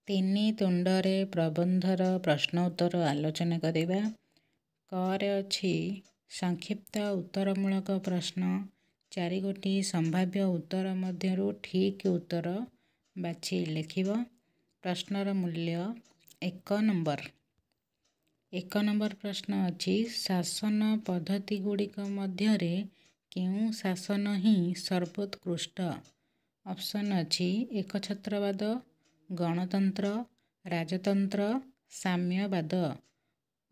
ତିନି ତୁଣ୍ଡରେ ପ୍ରବନ୍ଧର ପ୍ରଶ୍ନ ଉତ୍ତର ଆଲୋଚନା କରିବା। କରେ ଅଛି ସଂକ୍ଷିପ୍ତ ଉତ୍ତରମୂଳକ ପ୍ରଶ୍ନ। 4ଗୋଟି ସମ୍ଭାବ୍ୟ ଉତ୍ତର ମଧ୍ୟରୁ ଠିକ୍ ଉତ୍ତର ବାଛି ଲେଖିବ। ପ୍ରଶ୍ନର ମୂଲ୍ୟ 1 ନମ୍ବର। 1 ନମ୍ବର ପ୍ରଶ୍ନ ଅଛି ଶାସନ ପଦ୍ଧତିଗୁଡ଼ିକ ମଧ୍ୟରେ କେଉଁ ଶାସନ ହିଁ ସର୍ବୋତ୍କୃଷ୍ଟ? ଅପସନ୍ ଅଛି ଏକଛତ୍ରବାଦ, ଗଣତନ୍ତ୍ର, ରାଜତନ୍ତ୍ର, ସାମ୍ୟବାଦ।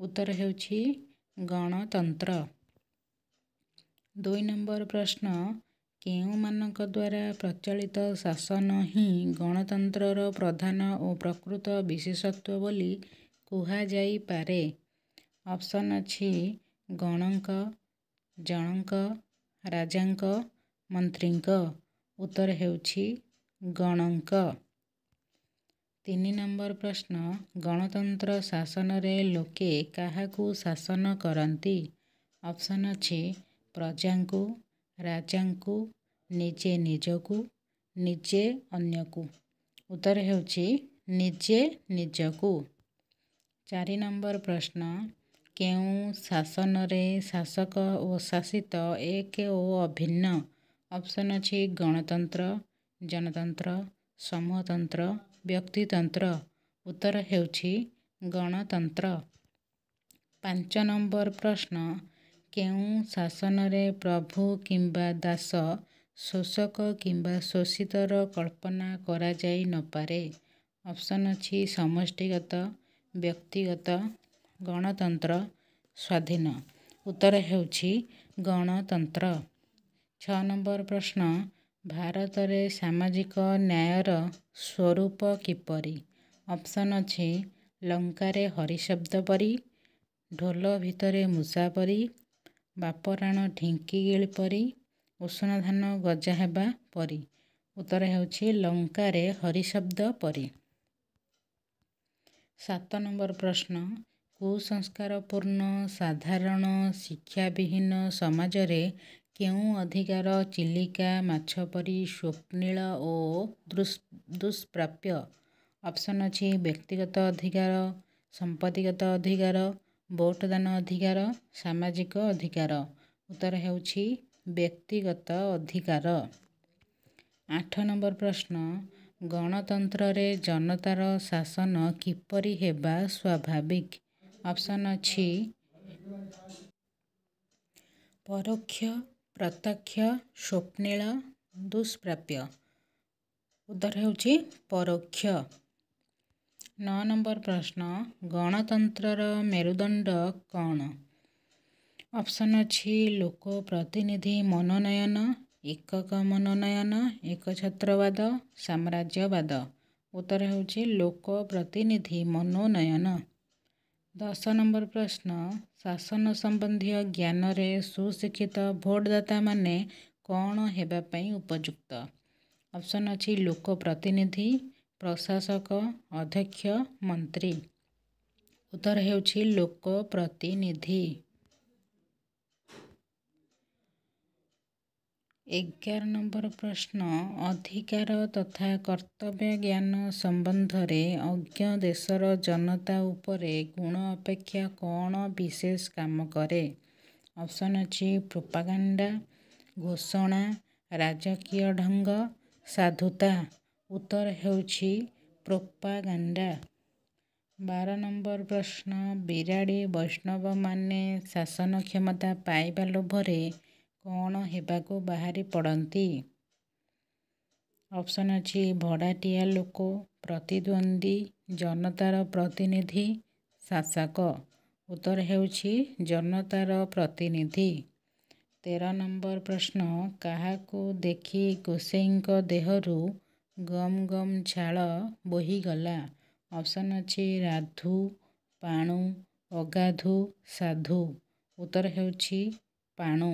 ଉତ୍ତର ହେଉଛି ଗଣତନ୍ତ୍ର। 2 ନମ୍ବର ପ୍ରଶ୍ନ କେଉଁମାନଙ୍କ ଦ୍ୱାରା ପ୍ରଚଳିତ ଶାସନ ହିଁ ଗଣତନ୍ତ୍ରର ପ୍ରଧାନ ଓ ପ୍ରକୃତ ବିଶେଷତ୍ୱ ବୋଲି କୁହାଯାଇପାରେ? ଅପସନ୍ ଅଛି ଗଣଙ୍କ, ଜଣଙ୍କ, ରାଜାଙ୍କ, ମନ୍ତ୍ରୀଙ୍କ। ଉତ୍ତର ହେଉଛି ଗଣଙ୍କ। 3 ନମ୍ବର ପ୍ରଶ୍ନ ଗଣତନ୍ତ୍ର ଶାସନରେ ଲୋକେ କାହାକୁ ଶାସନ କରନ୍ତି? ଅପସନ୍ ଅଛି ପ୍ରଜାଙ୍କୁ, ରାଜାଙ୍କୁ, ନିଜେ ନିଜକୁ, ନିଜେ ଅନ୍ୟକୁ। ଉତ୍ତର ହେଉଛି ନିଜେ ନିଜକୁ। 4 ନମ୍ବର ପ୍ରଶ୍ନ କେଉଁ ଶାସନରେ ଶାସକ ଓ ଶାସିତ ଏକ ଓ ଅଭିନ୍ନ? ଅପସନ୍ ଅଛି ଗଣତନ୍ତ୍ର, ଜନତନ୍ତ୍ର, ସମୂହତନ୍ତ୍ର, ବ୍ୟକ୍ତିତନ୍ତ୍ର। ଉତ୍ତର ହେଉଛି ଗଣତନ୍ତ୍ର। 5 ନମ୍ବର ପ୍ରଶ୍ନ କେଉଁ ଶାସନରେ ପ୍ରଭୁ କିମ୍ବା ଦାସ, ଶୋଷକ କିମ୍ବା ଶୋଷିତର କଳ୍ପନା କରାଯାଇ ନପାରେ? ଅପସନ୍ ଅଛି ସମଷ୍ଟିଗତ, ବ୍ୟକ୍ତିଗତ, ଗଣତନ୍ତ୍ର, ସ୍ୱାଧୀନ। ଉତ୍ତର ହେଉଛି ଗଣତନ୍ତ୍ର। 6 ନମ୍ବର ପ୍ରଶ୍ନ ଭାରତରେ ସାମାଜିକ ନ୍ୟାୟର ସ୍ୱରୂପ କିପରି? ଅପସନ୍ ଅଛି ଲଙ୍କାରେ ହରିଶବ୍ଦ ପରି, ଢୋଲ ଭିତରେ ମୂଷା ପରି, ବାପରାଣ ଢିଙ୍କିଗିଳି ପରି, ଉଷୁନା ଧାନ ଗଜା ହେବା ପରି। ଉତ୍ତର ହେଉଛି ଲଙ୍କାରେ ହରିଶବ୍ଦ ପରି। 7 ନମ୍ବର ପ୍ରଶ୍ନ କୁସଂସ୍କାରପୂର୍ଣ୍ଣ ସାଧାରଣ ଶିକ୍ଷାବିହୀନ ସମାଜରେ କେଉଁ ଅଧିକାର ଚିଲିକା ମାଛ ପରି ସ୍ୱପ୍ନିଳ ଓ ଦୁଷ୍ପ୍ରାପ୍ୟ? ଅପସନ୍ ଅଛି ବ୍ୟକ୍ତିଗତ ଅଧିକାର, ସମ୍ପତ୍ତିଗତ ଅଧିକାର, ଭୋଟଦାନ ଅଧିକାର, ସାମାଜିକ ଅଧିକାର। ଉତ୍ତର ହେଉଛି ବ୍ୟକ୍ତିଗତ ଅଧିକାର। 8 ନମ୍ବର ପ୍ରଶ୍ନ ଗଣତନ୍ତ୍ରରେ ଜନତାର ଶାସନ କିପରି ହେବା ସ୍ୱାଭାବିକ? ଅପସନ୍ ଅଛି ପରୋକ୍ଷ, ପ୍ରତ୍ୟକ୍ଷ, ସ୍ୱପ୍ନିଳ, ଦୁଷ୍ପ୍ରାପ୍ୟ। ଉତ୍ତର ହେଉଛି ପରୋକ୍ଷ। 9 ନମ୍ବର ପ୍ରଶ୍ନ ଗଣତନ୍ତ୍ରର ମେରୁଦଣ୍ଡ କ'ଣ? ଅପସନ୍ ଅଛି ଲୋକ ପ୍ରତିନିଧି ମନୋନୟନ, ଏକକ ମନୋନୟନ, ଏକଛତ୍ରବାଦ, ସାମ୍ରାଜ୍ୟବାଦ। ଉତ୍ତର ହେଉଛି ଲୋକ ପ୍ରତିନିଧି ମନୋନୟନ। 10 ନମ୍ବର ପ୍ରଶ୍ନ ଶାସନ ସମ୍ବନ୍ଧୀୟ ଜ୍ଞାନରେ ସୁଶିକ୍ଷିତ ଭୋଟଦାତାମାନେ କ'ଣ ହେବା ପାଇଁ ଉପଯୁକ୍ତ? ଅପସନ୍ ଅଛି ଲୋକ ପ୍ରତିନିଧି, ପ୍ରଶାସକ, ଅଧ୍ୟକ୍ଷ, ମନ୍ତ୍ରୀ। ଉତ୍ତର ହେଉଛି ଲୋକ ପ୍ରତିନିଧି। 11 ନମ୍ବର ପ୍ରଶ୍ନ ଅଧିକାର ତଥା କର୍ତ୍ତବ୍ୟ ଜ୍ଞାନ ସମ୍ବନ୍ଧରେ ଅଜ୍ଞ ଦେଶର ଜନତା ଉପରେ ଗୁଣ ଅପେକ୍ଷା କ'ଣ ବିଶେଷ କାମ କରେ? ଅପସନ୍ ଅଛି ପ୍ରୋପାଗାଣ୍ଡା, ଘୋଷଣା, ରାଜକୀୟ ଢଙ୍ଗ, ସାଧୁତା। ଉତ୍ତର ହେଉଛି ପ୍ରୋପାଗାଣ୍ଡା। 12 ନମ୍ବର ପ୍ରଶ୍ନ ବିରାଡ଼ି ବୈଷ୍ଣବମାନେ ଶାସନ କ୍ଷମତା ପାଇବା ଲୋଭରେ କ'ଣ ହେବାକୁ ବାହାରି ପଡ଼ନ୍ତି? ଅପସନ୍ ଅଛି ଭଡ଼ାଟିଆ ଲୋକ, ପ୍ରତିଦ୍ୱନ୍ଦ୍ୱୀ, ଜନତାର ପ୍ରତିନିଧି, ଶାସକ। ଉତ୍ତର ହେଉଛି ଜନତାର ପ୍ରତିନିଧି। 13 ନମ୍ବର ପ୍ରଶ୍ନ କାହାକୁ ଦେଖି ଗୋସେଇଁଙ୍କ ଦେହରୁ ଗମ୍ ଗମ୍ ଝାଳ ବୋହିଗଲା? ଅପସନ୍ ଅଛି ରାଧୁ, ପାଣୁ, ଅଗାଧୁ, ସାଧୁ। ଉତ୍ତର ହେଉଛି ପାଣୁ।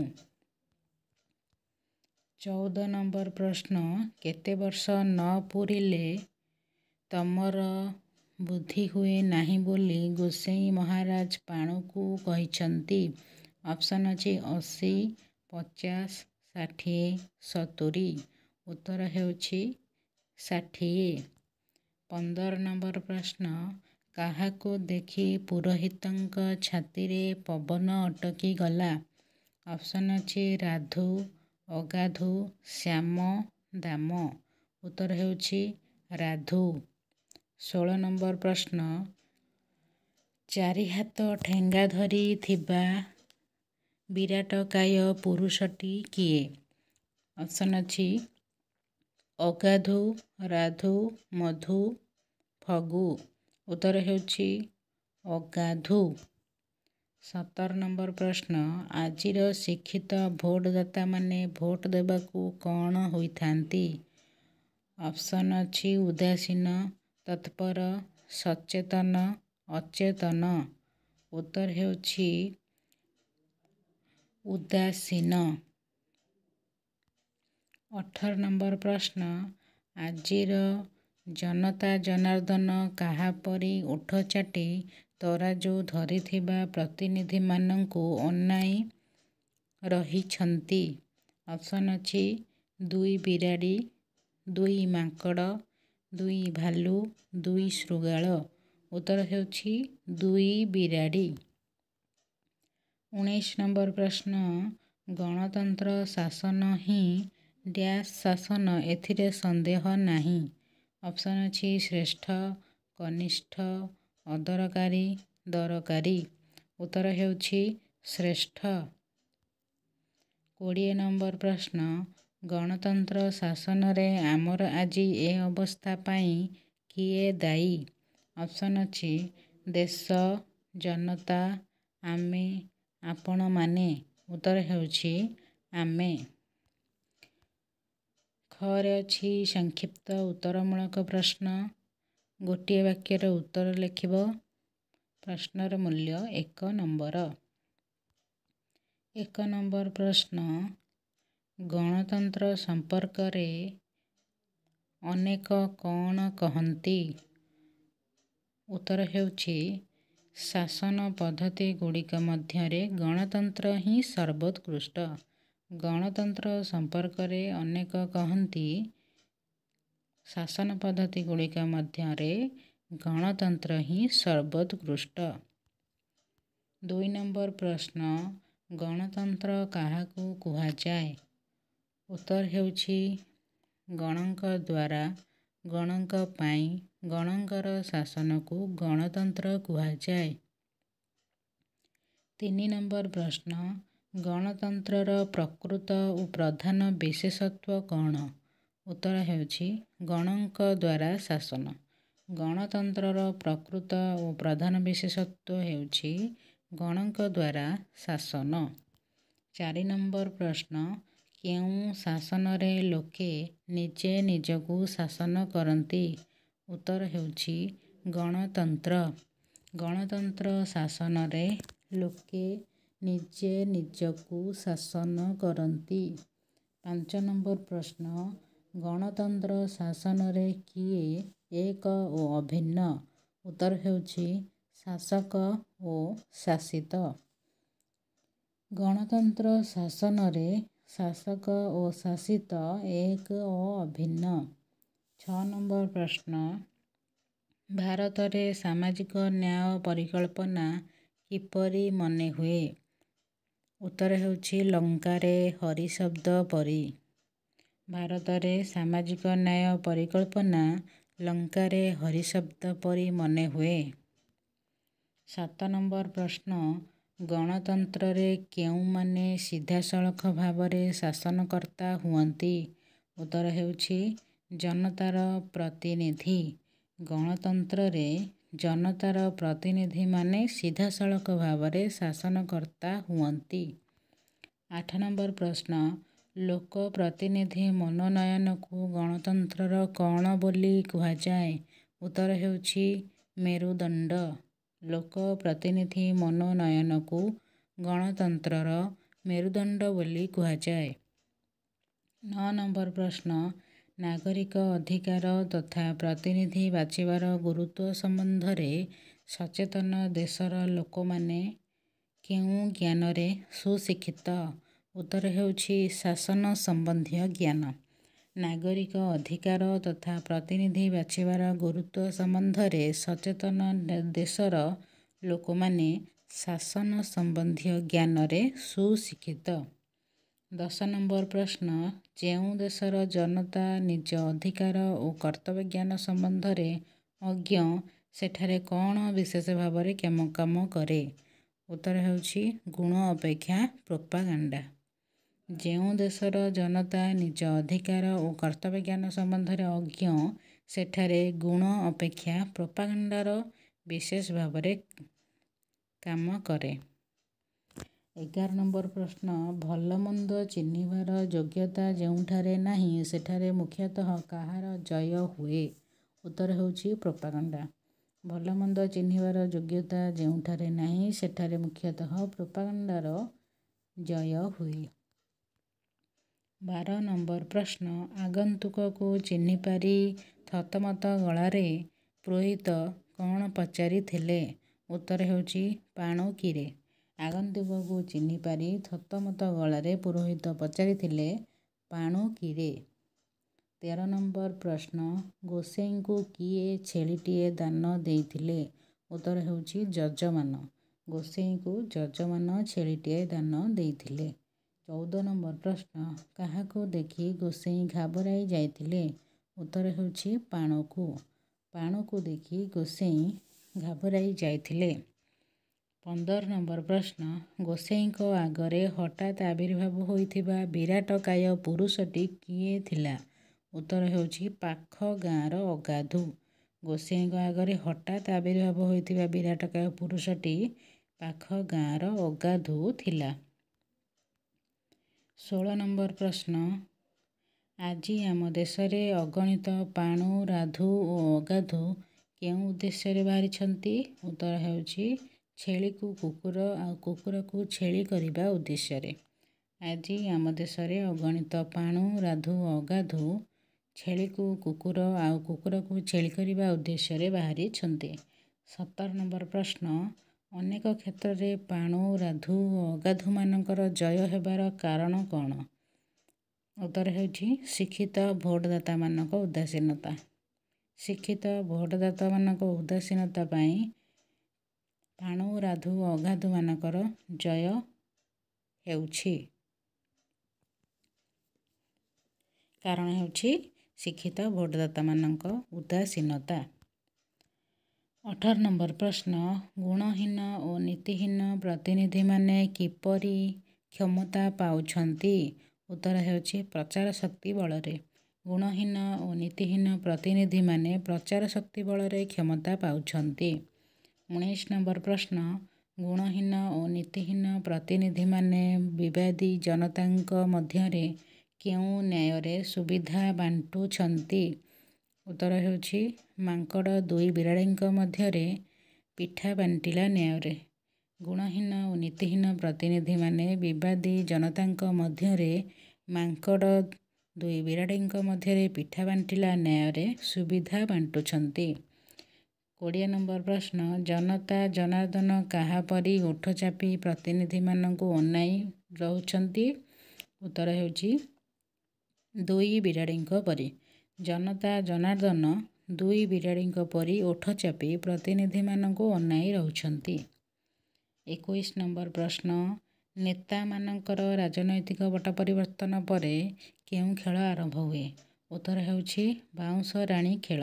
14 ନମ୍ବର ପ୍ରଶ୍ନ କେତେ ବର୍ଷ ନ ପୂରିଲେ ତମର ବୁଦ୍ଧି ହୁଏ ନାହିଁ ବୋଲି ଗୋସେଇଁ ମହାରାଜ ପାଣୁକୁ କହିଛନ୍ତି? ଅପସନ୍ ଅଛି 80, 50, 60, 70। ଉତ୍ତର ହେଉଛି 60। 15 ନମ୍ବର ପ୍ରଶ୍ନ କାହାକୁ ଦେଖି ପୁରୋହିତଙ୍କ ଛାତିରେ ପବନ ଅଟକି ଗଲା? ଅପସନ୍ ଅଛି ରାଧୁ, ଅଗାଧୁ, ଶ୍ୟାମ, ଦାମ। ଉତ୍ତର ହେଉଛି ରାଧୁ। 16 ନମ୍ବର ପ୍ରଶ୍ନ ଚାରି ହାତ ଠେଙ୍ଗା ଧରି ଥିବା ବିରାଟକାୟ ପୁରୁଷଟି କିଏ? ଅପସନ୍ ଅଛି ଅଗାଧୁ, ରାଧୁ, ମଧୁ, ଫଗୁ। ଉତ୍ତର ହେଉଛି ଅଗାଧୁ। 17 ନମ୍ବର ପ୍ରଶ୍ନ ଆଜିର ଶିକ୍ଷିତ ଭୋଟଦାତାମାନେ ଭୋଟ ଦେବାକୁ କ'ଣ ହୋଇଥାନ୍ତି? ଅପସନ୍ ଅଛି ଉଦାସୀନ, ତତ୍ପର, ସଚେତନ, ଅଚେତନ। ଉତ୍ତର ହେଉଛି ଉଦାସୀନ। 18 ନମ୍ବର ପ୍ରଶ୍ନ ଆଜିର ଜନତା ଜନାର୍ଦ୍ଦନ କାହା ପରି ଓଠ ଚାଟି ତରାଜୁ ଧରିଥିବା ପ୍ରତିନିଧିମାନଙ୍କୁ ଅନାଇ ରହିଛନ୍ତି? ଅପସନ୍ ଅଛି 2 ବିରାଡ଼ି, 2 ମାଙ୍କଡ଼, 2 ଭାଲୁ, 2 ଶୃଗାଳ। ଉତ୍ତର ହେଉଛି 2 ବିରାଡ଼ି। 19 ନମ୍ବର ପ୍ରଶ୍ନ ଗଣତନ୍ତ୍ର ଶାସନ ହିଁ ଡ୍ୟାସ୍ ଶାସନ ଏଥିରେ ସନ୍ଦେହ ନାହିଁ। ଅପସନ୍ ଅଛି ଶ୍ରେଷ୍ଠ, କନିଷ୍ଠ, ଅଦରକାରୀ, ଦରକାରୀ। ଉତ୍ତର ହେଉଛି ଶ୍ରେଷ୍ଠ। 20 ନମ୍ବର ପ୍ରଶ୍ନ ଗଣତନ୍ତ୍ର ଶାସନରେ ଆମର ଆଜି ଏ ଅବସ୍ଥା ପାଇଁ କିଏ ଦାୟୀ? ଅପସନ୍ ଅଛି ଦେଶ, ଜନତା, ଆମେ, ଆପଣମାନେ। ଉତ୍ତର ହେଉଛି ଆମେ। ଖରେ ଅଛି ସଂକ୍ଷିପ୍ତ ଉତ୍ତରମୂଳକ ପ୍ରଶ୍ନ। ଗୋଟିଏ ବାକ୍ୟର ଉତ୍ତର ଲେଖିବ। ପ୍ରଶ୍ନର ମୂଲ୍ୟ 1 ନମ୍ବର। 1 ନମ୍ବର ପ୍ରଶ୍ନ ଗଣତନ୍ତ୍ର ସମ୍ପର୍କରେ ଅନେକ କ'ଣ କହନ୍ତି? ଉତ୍ତର ହେଉଛି ଶାସନ ପଦ୍ଧତି ଗୁଡ଼ିକ ମଧ୍ୟରେ ଗଣତନ୍ତ୍ର ହିଁ ସର୍ବୋତ୍କୃଷ୍ଟ। ଗଣତନ୍ତ୍ର ସମ୍ପର୍କରେ ଅନେକ କହନ୍ତି ଶାସନ ପଦ୍ଧତି ଗୁଡ଼ିକ ମଧ୍ୟରେ ଗଣତନ୍ତ୍ର ହିଁ ସର୍ବୋତ୍କୃଷ୍ଟ। 2 ନମ୍ବର ପ୍ରଶ୍ନ ଗଣତନ୍ତ୍ର କାହାକୁ କୁହାଯାଏ? ଉତ୍ତର ହେଉଛି ଗଣଙ୍କ ଦ୍ୱାରା, ଗଣଙ୍କ ପାଇଁ, ଗଣଙ୍କର ଶାସନକୁ ଗଣତନ୍ତ୍ର କୁହାଯାଏ। 3 ନମ୍ବର ପ୍ରଶ୍ନ ଗଣତନ୍ତ୍ରର ପ୍ରକୃତ ଓ ପ୍ରଧାନ ବିଶେଷତ୍ୱ କ'ଣ? ଉତ୍ତର ହେଉଛି ଗଣଙ୍କ ଦ୍ୱାରା ଶାସନ। ଗଣତନ୍ତ୍ରର ପ୍ରକୃତ ଓ ପ୍ରଧାନ ବିଶେଷତ୍ୱ ହେଉଛି ଗଣଙ୍କ ଦ୍ୱାରା ଶାସନ। 4 ନମ୍ବର ପ୍ରଶ୍ନ କେଉଁ ଶାସନରେ ଲୋକେ ନିଜେ ନିଜକୁ ଶାସନ କରନ୍ତି? ଉତ୍ତର ହେଉଛି ଗଣତନ୍ତ୍ର। ଗଣତନ୍ତ୍ର ଶାସନରେ ଲୋକେ ନିଜେ ନିଜକୁ ଶାସନ କରନ୍ତି। 5 ନମ୍ବର ପ୍ରଶ୍ନ ଗଣତନ୍ତ୍ର ଶାସନରେ କିଏ ଏକ ଓ ଅଭିନ୍ନ? ଉତ୍ତର ହେଉଛି ଶାସକ ଓ ଶାସିତ। ଗଣତନ୍ତ୍ର ଶାସନରେ ଶାସକ ଓ ଶାସିତ ଏକ ଓ ଅଭିନ୍ନ। 6 ନମ୍ବର ପ୍ରଶ୍ନ ଭାରତରେ ସାମାଜିକ ନ୍ୟାୟ ପରିକଳ୍ପନା କିପରି ମନେହୁଏ? ଉତ୍ତର ହେଉଛି ଲଙ୍କାରେ ହରି ଶବ୍ଦ ପରି। ଭାରତରେ ସାମାଜିକ ନ୍ୟାୟ ପରିକଳ୍ପନା ଲଙ୍କାରେ ହରି ଶବ୍ଦ ପରି ମନେହୁଏ। 7 ନମ୍ବର ପ୍ରଶ୍ନ ଗଣତନ୍ତ୍ରରେ କେଉଁମାନେ ସିଧାସଳଖ ଭାବରେ ଶାସନକର୍ତ୍ତା ହୁଅନ୍ତି? ଉତ୍ତର ହେଉଛି ଜନତାର ପ୍ରତିନିଧି। ଗଣତନ୍ତ୍ରରେ ଜନତାର ପ୍ରତିନିଧିମାନେ ସିଧାସଳଖ ଭାବରେ ଶାସନକର୍ତ୍ତା ହୁଅନ୍ତି। 8 ନମ୍ବର ପ୍ରଶ୍ନ ଲୋକ ପ୍ରତିନିଧି ମନୋନୟନକୁ ଗଣତନ୍ତ୍ରର କ'ଣ ବୋଲି କୁହାଯାଏ? ଉତ୍ତର ହେଉଛି ମେରୁଦଣ୍ଡ। ଲୋକ ପ୍ରତିନିଧି ମନୋନୟନକୁ ଗଣତନ୍ତ୍ରର ମେରୁଦଣ୍ଡ ବୋଲି କୁହାଯାଏ। 9 ନମ୍ବର ପ୍ରଶ୍ନ ନାଗରିକ ଅଧିକାର ତଥା ପ୍ରତିନିଧି ବାଛିବାର ଗୁରୁତ୍ୱ ସମ୍ବନ୍ଧରେ ସଚେତନ ଦେଶର ଲୋକମାନେ କେଉଁ ଜ୍ଞାନରେ ସୁଶିକ୍ଷିତ? ଉତ୍ତର ହେଉଛି ଶାସନ ସମ୍ବନ୍ଧୀୟ ଜ୍ଞାନ। ନାଗରିକ ଅଧିକାର ତଥା ପ୍ରତିନିଧି ବାଛିବାର ଗୁରୁତ୍ୱ ସମ୍ବନ୍ଧରେ ସଚେତନ ଦେଶର ଲୋକମାନେ ଶାସନ ସମ୍ବନ୍ଧୀୟ ଜ୍ଞାନରେ ସୁଶିକ୍ଷିତ। 10 ନମ୍ବର ପ୍ରଶ୍ନ, ଯେଉଁ ଦେଶର ଜନତା ନିଜ ଅଧିକାର ଓ କର୍ତ୍ତବ୍ୟ ଜ୍ଞାନ ସମ୍ବନ୍ଧରେ ଅଜ୍ଞ, ସେଠାରେ କ'ଣ ବିଶେଷ ଭାବରେ କାମ କରେ? ଉତ୍ତର ହେଉଛି ଗୁଣ ଅପେକ୍ଷା ପ୍ରୋପାଗାଣ୍ଡା। ଯେଉଁ ଦେଶର ଜନତା ନିଜ ଅଧିକାର ଓ କର୍ତ୍ତବ୍ୟ ଜ୍ଞାନ ସମ୍ବନ୍ଧରେ ଅଜ୍ଞ, ସେଠାରେ ଗୁଣ ଅପେକ୍ଷା ପ୍ରୋପାଗାଣ୍ଡାର ବିଶେଷ ଭାବରେ କାମ କରେ। 11 ନମ୍ବର ପ୍ରଶ୍ନ, ଭଲ ମନ୍ଦ ଚିହ୍ନିବାର ଯୋଗ୍ୟତା ଯେଉଁଠାରେ ନାହିଁ, ସେଠାରେ ମୁଖ୍ୟତଃ କାହାର ଜୟ ହୁଏ? ଉତ୍ତର ହେଉଛି ପ୍ରୋପାଗାଣ୍ଡା। ଭଲ ମନ୍ଦ ଚିହ୍ନିବାର ଯୋଗ୍ୟତା ଯେଉଁଠାରେ ନାହିଁ, ସେଠାରେ ମୁଖ୍ୟତଃ ପ୍ରୋପାଗାଣ୍ଡାର ଜୟ ହୁଏ। 12 ନମ୍ବର ପ୍ରଶ୍ନ, ଆଗନ୍ତୁକକୁ ଚିହ୍ନିପାରି ଥତମତ ଗଳାରେ ପୁରୋହିତ କ'ଣ ପଚାରିଥିଲେ? ଉତ୍ତର ହେଉଛି ପାଣ କିରେ? ଆଗନ୍ତୁକକୁ ଚିହ୍ନିପାରି ଥତମତ ଗଳାରେ ପୁରୋହିତ ପଚାରିଥିଲେ, ପାଣ କିରେ? 13 ନମ୍ବର ପ୍ରଶ୍ନ, ଗୋସେଇଁଙ୍କୁ କିଏ ଛେଳିଟିଏ ଦାନ ଦେଇଥିଲେ? ଉତ୍ତର ହେଉଛି ଯଜମାନ। ଗୋସେଇଁଙ୍କୁ ଯଜମାନ ଛେଳିଟିଏ ଦାନ ଦେଇଥିଲେ। 14 ନମ୍ବର ପ୍ରଶ୍ନ, କାହାକୁ ଦେଖି ଗୋସେଇଁ ଘାବରାଇ ଯାଇଥିଲେ? ଉତ୍ତର ହେଉଛି ପାଣକୁ। ପାଣକୁ ଦେଖି ଗୋସେଇଁ ଘାବରାଇ ଯାଇଥିଲେ। 15 ନମ୍ବର ପ୍ରଶ୍ନ, ଗୋସେଇଁଙ୍କ ଆଗରେ ହଠାତ୍ ଆବିର୍ଭାବ ହୋଇଥିବା ବିରାଟକାୟ ପୁରୁଷଟି କିଏ ଥିଲା? ଉତ୍ତର ହେଉଛି ପାଖ ଗାଁର ଅଗାଧୁ। ଗୋସେଇଁଙ୍କ ଆଗରେ ହଠାତ୍ ଆବିର୍ଭାବ ହୋଇଥିବା ବିରାଟକାୟ ପୁରୁଷଟି ପାଖ ଗାଁର ଅଗାଧୁ ଥିଲା। 16 ନମ୍ବର ପ୍ରଶ୍ନ, ଆଜି ଆମ ଦେଶରେ ଅଗଣିତ ପାଣୁ, ରାଧୁ ଓ ଅଗାଧୁ କେଉଁ ଉଦ୍ଦେଶ୍ୟରେ ବାହାରିଛନ୍ତି? ଉତ୍ତର ହେଉଛି ଛେଳିକୁ କୁକୁର ଆଉ କୁକୁରକୁ ଛେଳି କରିବା ଉଦ୍ଦେଶ୍ୟରେ। ଆଜି ଆମ ଦେଶରେ ଅଗଣିତ ପାଣୁ, ରାଧୁ ଓ ଅଗାଧୁ ଛେଳିକୁ କୁକୁର ଆଉ କୁକୁରକୁ ଛେଳି କରିବା ଉଦ୍ଦେଶ୍ୟରେ ବାହାରିଛନ୍ତି। 17 ନମ୍ବର ପ୍ରଶ୍ନ, ଅନେକ କ୍ଷେତ୍ରରେ ପାଣୁ, ରାଧୁ ଓ ଅଗାଧୁମାନଙ୍କର ଜୟ ହେବାର କାରଣ କ'ଣ? ଉତ୍ତର ହେଉଛି ଶିକ୍ଷିତ ଭୋଟଦାତାମାନଙ୍କ ଉଦାସୀନତା। ଶିକ୍ଷିତ ଭୋଟଦାତାମାନଙ୍କ ଉଦାସୀନତା ପାଇଁ ପାଣୁ, ରାଧୁ ଓ ଅଗାଧୁମାନଙ୍କର ଜୟ ହେଉଛି। କାରଣ ହେଉଛି ଶିକ୍ଷିତ ଭୋଟଦାତାମାନଙ୍କ ଉଦାସୀନତା। 18 ନମ୍ବର ପ୍ରଶ୍ନ, ଗୁଣହୀନ ଓ ନୀତିହୀନ ପ୍ରତିନିଧିମାନେ କିପରି କ୍ଷମତା ପାଉଛନ୍ତି? ଉତ୍ତର ହେଉଛି ପ୍ରଚାର ଶକ୍ତି ବଳରେ। ଗୁଣହୀନ ଓ ନୀତିହୀନ ପ୍ରତିନିଧିମାନେ ପ୍ରଚାର ଶକ୍ତି ବଳରେ କ୍ଷମତା ପାଉଛନ୍ତି। 19 ନମ୍ବର ପ୍ରଶ୍ନ, ଗୁଣହୀନ ଓ ନୀତିହୀନ ପ୍ରତିନିଧିମାନେ ବିବାଦୀ ଜନତାଙ୍କ ମଧ୍ୟରେ କେଉଁ ନ୍ୟାୟରେ ସୁବିଧା ବାଣ୍ଟୁଛନ୍ତି? ଉତ୍ତର ହେଉଛି ମାଙ୍କଡ଼ ଦୁଇ ବିରାଡ଼ିଙ୍କ ମଧ୍ୟରେ ପିଠା ବାଣ୍ଟିଲା ନ୍ୟାୟରେ। ଗୁଣହୀନ ଓ ନୀତିହୀନ ପ୍ରତିନିଧିମାନେ ବିବାଦୀ ଜନତାଙ୍କ ମଧ୍ୟରେ ମାଙ୍କଡ଼ ଦୁଇ ବିରାଡ଼ିଙ୍କ ମଧ୍ୟରେ ପିଠା ବାଣ୍ଟିଲା ନ୍ୟାୟରେ ସୁବିଧା ବାଣ୍ଟୁଛନ୍ତି। 20 ନମ୍ବର ପ୍ରଶ୍ନ, ଜନତା ଜନାର୍ଦ୍ଦନ କାହାପରି ଓଠ ଚାପି ପ୍ରତିନିଧିମାନଙ୍କୁ ଅନାଇ ରହୁଛନ୍ତି? ଉତ୍ତର ହେଉଛି ଦୁଇ ବିରାଡ଼ିଙ୍କ ପରି। ଜନତା ଜନାର୍ଦ୍ଦନ ଦୁଇ ବିରାଡ଼ିଙ୍କ ପରି ଓଠ ଚାପି ପ୍ରତିନିଧିମାନଙ୍କୁ ଅନାଇ ରହୁଛନ୍ତି। 21 ନମ୍ବର ପ୍ରଶ୍ନ, ନେତାମାନଙ୍କର ରାଜନୈତିକ ପଟ ପରିବର୍ତ୍ତନ ପରେ କେଉଁ ଖେଳ ଆରମ୍ଭ ହୁଏ? ଉତ୍ତର ହେଉଛି ବାଉଁଶ ରାଣୀ ଖେଳ।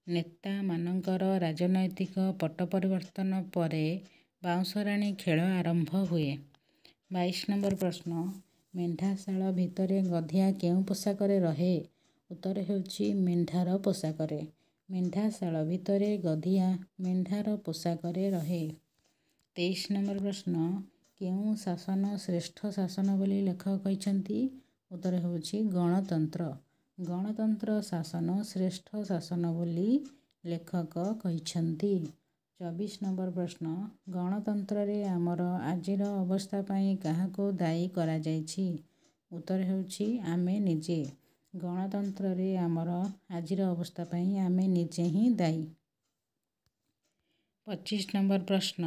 ନେତାମାନଙ୍କର ରାଜନୈତିକ ପଟ ପରିବର୍ତ୍ତନ ପରେ ବାଉଁଶ ରାଣୀ ଖେଳ ଆରମ୍ଭ ହୁଏ। 22 ନମ୍ବର ପ୍ରଶ୍ନ, ମେଣ୍ଢାଶାଳ ଭିତରେ ଗଧିଆ କେଉଁ ପୋଷାକରେ ରହେ? ଉତ୍ତର ହେଉଛି ମେଣ୍ଢାର ପୋଷାକରେ। ମେଣ୍ଢାଶାଳ ଭିତରେ ଗଧିଆ ମେଣ୍ଢାର ପୋଷାକରେ ରହେ। 23 ନମ୍ବର ପ୍ରଶ୍ନ, କେଉଁ ଶାସନ ଶ୍ରେଷ୍ଠ ଶାସନ ବୋଲି ଲେଖକ କହିଛନ୍ତି? ଉତ୍ତର ହେଉଛି ଗଣତନ୍ତ୍ର। ଗଣତନ୍ତ୍ର ଶାସନ ଶ୍ରେଷ୍ଠ ଶାସନ ବୋଲି ଲେଖକ କହିଛନ୍ତି। 24 ନମ୍ବର ପ୍ରଶ୍ନ, ଗଣତନ୍ତ୍ରରେ ଆମର ଆଜିର ଅବସ୍ଥା ପାଇଁ କାହାକୁ ଦାୟୀ କରାଯାଇଛି? ଉତ୍ତର ହେଉଛି ଆମେ ନିଜେ। ଗଣତନ୍ତ୍ରରେ ଆମର ଆଜିର ଅବସ୍ଥା ପାଇଁ ଆମେ ନିଜେ ହିଁ ଦାୟୀ। 25 ନମ୍ବର ପ୍ରଶ୍ନ,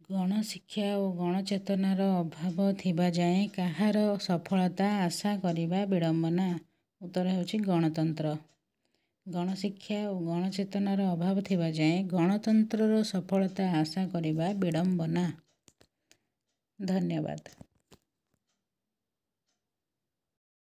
ଗଣଶିକ୍ଷା ଓ ଗଣଚେତନାର ଅଭାବ ଥିବା ଯାଏଁ କାହାର ସଫଳତା ଆଶା କରିବା ବିଡ଼ମ୍ବନା। ଉତ୍ତର ହେଉଛି ଗଣତନ୍ତ୍ର। ଗଣଶିକ୍ଷା ଓ ଗଣଚେତନାର ଅଭାବ ଥିବା ଯାଏଁ ଗଣତନ୍ତ୍ରର ସଫଳତା ଆଶା କରିବା ବିଡ଼ମ୍ବନା। ଧନ୍ୟବାଦ।